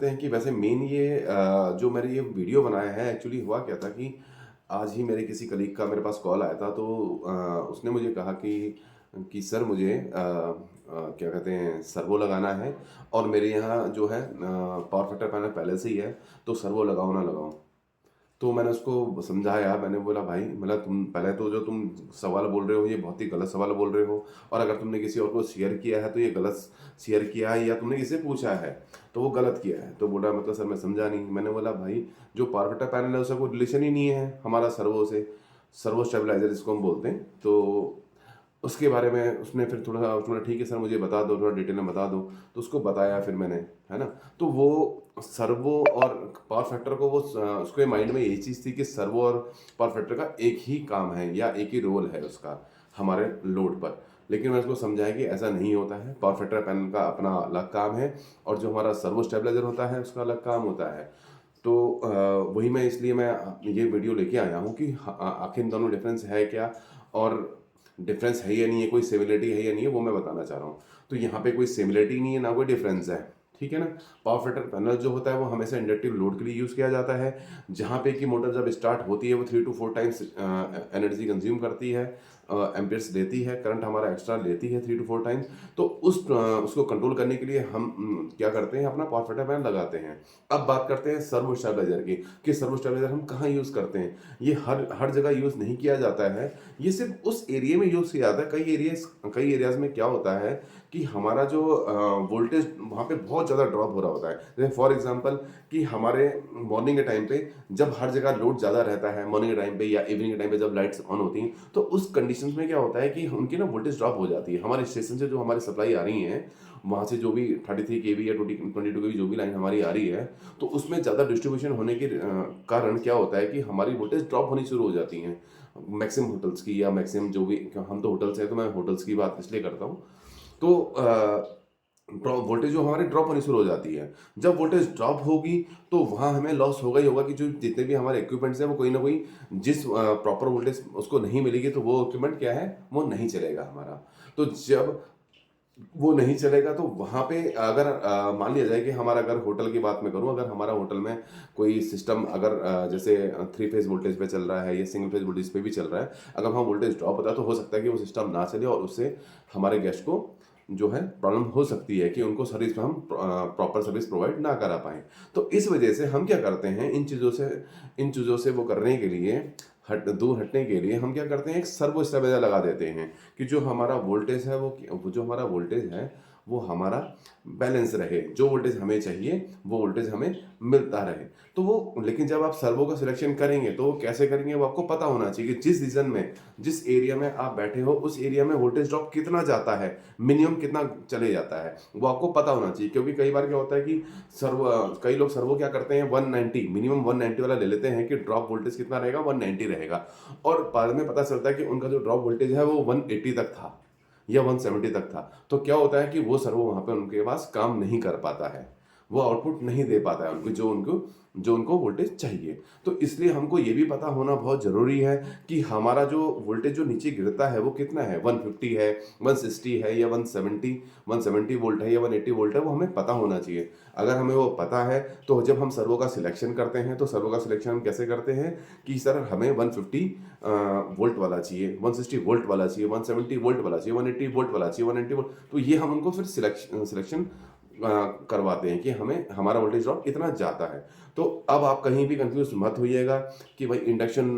करते हैं कि वैसे मेन ये जो मैंने ये वीडियो बनाया है, एक्चुअली हुआ क्या था कि आज ही मेरे किसी कलीग का मेरे पास कॉल आया था, तो उसने मुझे कहा कि सर मुझे क्या कहते हैं सर्वो लगाना है, और मेरे यहाँ जो है पावर फैक्टर पैनल पहले से ही है, तो सर्वो लगाओ ना लगाओ। तो मैंने उसको समझाया, मैंने बोला भाई मतलब तुम पहले तो जो तुम सवाल बोल रहे हो ये बहुत ही गलत सवाल बोल रहे हो, और अगर तुमने किसी और को शेयर किया है तो ये गलत शेयर किया है, या तुमने किसी से पूछा है तो वो गलत किया है। तो बोला मतलब सर मैं समझा नहीं। मैंने बोला भाई जो पावर फैक्टर पैनल है उसका कोई रिलेशन ही नहीं है हमारा सर्वो से, सर्वो स्टेबलाइजर जिसको हम बोलते हैं। तो उसके बारे में उसने फिर थोड़ा उसने ठीक है सर मुझे बता दो, थोड़ा डिटेल में बता दो। तो उसको बताया फिर मैंने, है ना। तो वो सर्वो और पावर फैक्टर को वो उसके माइंड में यही चीज़ थी कि सर्वो और पावर फैक्टर का एक ही काम है या एक ही रोल है उसका हमारे लोड पर। लेकिन मैं उसको समझाया कि ऐसा नहीं होता है, पावर फैक्टर पैनल का अपना अलग काम है और जो हमारा सर्वो स्टेबलाइजर होता है उसका अलग काम होता है। तो वही मैं इसलिए मैं ये वीडियो लेके आया हूँ कि आखिर इन दोनों डिफरेंस है क्या, और डिफरेंस है या नहीं है, कोई सिमिलरिटी है या नहीं है, वो मैं बताना चाह रहा हूँ। तो यहाँ पे कोई सिमिलरिटी नहीं है ना कोई डिफरेंस है, ठीक है ना। पावर फैक्टर पैनल जो होता है वो हमेशा इंडक्टिव लोड के लिए यूज़ किया जाता है, जहाँ पे कि मोटर जब स्टार्ट होती है वो 3 to 4 टाइम्स एनर्जी कंज्यूम करती है, एम्पियर्स देती है, करंट हमारा एक्स्ट्रा लेती है 3 to 4 टाइम्स। तो उसको कंट्रोल करने के लिए हम क्या करते हैं, अपना पावर फैक्टर पैनल लगाते हैं। अब बात करते हैं सर्वो स्टेबलाइजर की कि सर्वो स्टेबलाइजर हम कहाँ यूज़ करते हैं। ये हर हर जगह यूज़ नहीं किया जाता है, ये सिर्फ उस एरिया में यूज़ किया जाता है। कई एरियाज में क्या होता है कि हमारा जो वोल्टेज वहाँ पे बहुत ज़्यादा ड्रॉप हो रहा होता है। जैसे फॉर एग्जांपल कि हमारे मॉर्निंग के टाइम पे जब हर जगह लोड ज़्यादा रहता है, मॉर्निंग के टाइम पे या इवनिंग के टाइम पे जब लाइट्स ऑन होती हैं, तो उस कंडीशंस में क्या होता है कि उनकी ना वोल्टेज ड्रॉप हो जाती है। हमारे स्टेशन से जो हमारी सप्लाई आ रही है, वहाँ से जो भी 33 केवी या 22 केवी जो भी लाइन हमारी आ रही है, तो उसमें ज़्यादा डिस्ट्रीब्यूशन होने के कारण क्या होता है कि हमारी वोल्टेज ड्रॉप होनी शुरू हो जाती है। मैक्सिमम होटल्स की या मैक्सिमम जो भी, हम तो होटल्स हैं तो मैं होटल्स की बात इसलिए करता हूँ। तो वोल्टेज जो हमारी ड्रॉप होनी शुरू हो जाती है। जब वोल्टेज ड्रॉप होगी तो वहाँ हमें लॉस होगा ही होगा कि जो जितने भी हमारे इक्विपमेंट्स हैं वो कोई ना कोई जिस प्रॉपर वोल्टेज उसको नहीं मिलेगी तो वो इक्विपमेंट क्या है, वो नहीं चलेगा हमारा। तो जब वो नहीं चलेगा तो वहाँ पे अगर मान लिया जाए कि हमारा, अगर होटल की बात मैं करूँ, अगर हमारा होटल में कोई सिस्टम अगर जैसे 3 फेज वोल्टेज पे चल रहा है या सिंगल फेज वोल्टेज पे भी चल रहा है, अगर वहाँ वोल्टेज ड्रॉप होता है तो हो सकता है कि वो सिस्टम ना चले और उससे हमारे गेस्ट को जो है प्रॉब्लम हो सकती है कि उनको सर्विस में हम प्रॉपर सर्विस प्रोवाइड ना करा पाएँ। तो इस वजह से हम क्या करते हैं, इन चीज़ों से वो करने के लिए दूर हटने के लिए हम क्या करते हैं, एक सर्वो स्टेबलाइजर लगा देते हैं कि जो हमारा वोल्टेज है वो जो हमारा वोल्टेज है वो हमारा बैलेंस रहे, जो वोल्टेज हमें चाहिए वो वोल्टेज हमें मिलता रहे। तो वो, लेकिन जब आप सर्वो का सिलेक्शन करेंगे तो वो कैसे करेंगे, वो आपको पता होना चाहिए कि जिस रीजन में, जिस एरिया में आप बैठे हो उस एरिया में वोल्टेज ड्रॉप कितना जाता है, मिनिमम कितना चले जाता है, वो आपको पता होना चाहिए। क्योंकि कई बार क्या होता है कि कई लोग सर्वो क्या करते हैं, 190 मिनिमम 190 वाला ले लेते हैं कि ड्रॉप वोल्टेज कितना रहेगा, 190 रहेगा, और बाद में पता चलता है कि उनका जो ड्रॉप वोल्टेज है वो 180 तक था या 170 तक था। तो क्या होता है कि वो सर्वो वहाँ पे उनके पास काम नहीं कर पाता है, वो आउटपुट नहीं दे पाता है जो उनको वोल्टेज चाहिए। तो इसलिए हमको ये भी पता होना बहुत ज़रूरी है कि हमारा जो वोल्टेज जो नीचे गिरता है वो कितना है, 150 है, 160 है या 170 वोल्ट है या 180 वोल्ट है, वो हमें पता होना चाहिए। अगर हमें वो पता है तो जब हम सर्वो का सिलेक्शन करते हैं तो सर्वो का सिलेक्शन हम कैसे करते हैं कि सर हमें 150 वोल्ट वाला चाहिए, 160 वोल्ट वाला चाहिए, 170 वोल्ट वाला चाहिए, 180 वोल्ट वाला चाहिए, 190 वोल्ट। तो ये हम उनको फिर सिलेक्शन करवाते हैं कि हमें हमारा वोल्टेज ड्रॉप इतना जाता है। तो अब आप कहीं भी कंफ्यूज मत होइएगा कि भाई इंडक्शन,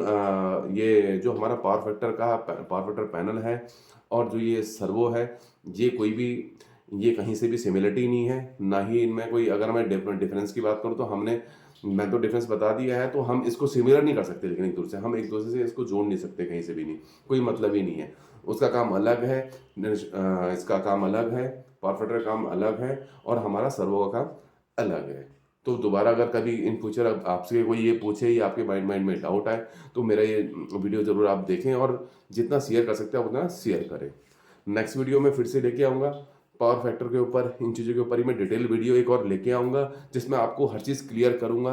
ये जो हमारा पावर फैक्टर पैनल है और जो ये सर्वो है, ये कोई भी, ये कहीं से भी सिमिलरिटी नहीं है, ना ही इनमें कोई, अगर मैं डिफरेंस की बात करूँ तो मैं तो डिफरेंस बता दिया है, तो हम इसको सिमिलर नहीं कर सकते, लेकिन एक दूसरे से हम एक दूसरे से इसको जोड़ नहीं सकते, कहीं से भी नहीं, कोई मतलब ही नहीं है। उसका काम अलग है, इसका काम अलग है, पावर फैक्टर का काम अलग है और हमारा सर्वो का काम अलग है। तो दोबारा अगर कभी इन फ्यूचर आपसे कोई ये पूछे या आपके माइंड में डाउट आए तो मेरा ये वीडियो ज़रूर आप देखें और जितना शेयर कर सकते हैं उतना शेयर करें। नेक्स्ट वीडियो में फिर से लेके आऊँगा पावर फैक्टर के ऊपर, इन चीज़ों के ऊपर ही मैं डिटेल वीडियो एक और लेके आऊँगा जिसमें आपको हर चीज़ क्लियर करूँगा।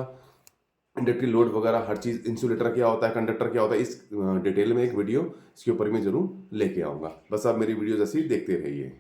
इंडक्टिव लोड वगैरह हर चीज़, इंसुलेटर क्या होता है, कंडक्टर क्या होता है, इस डिटेल में एक वीडियो इसके ऊपर ही मैं ज़रूर लेके आऊँगा। बस आप मेरी वीडियोज़ ऐसे ही देखते रहिए।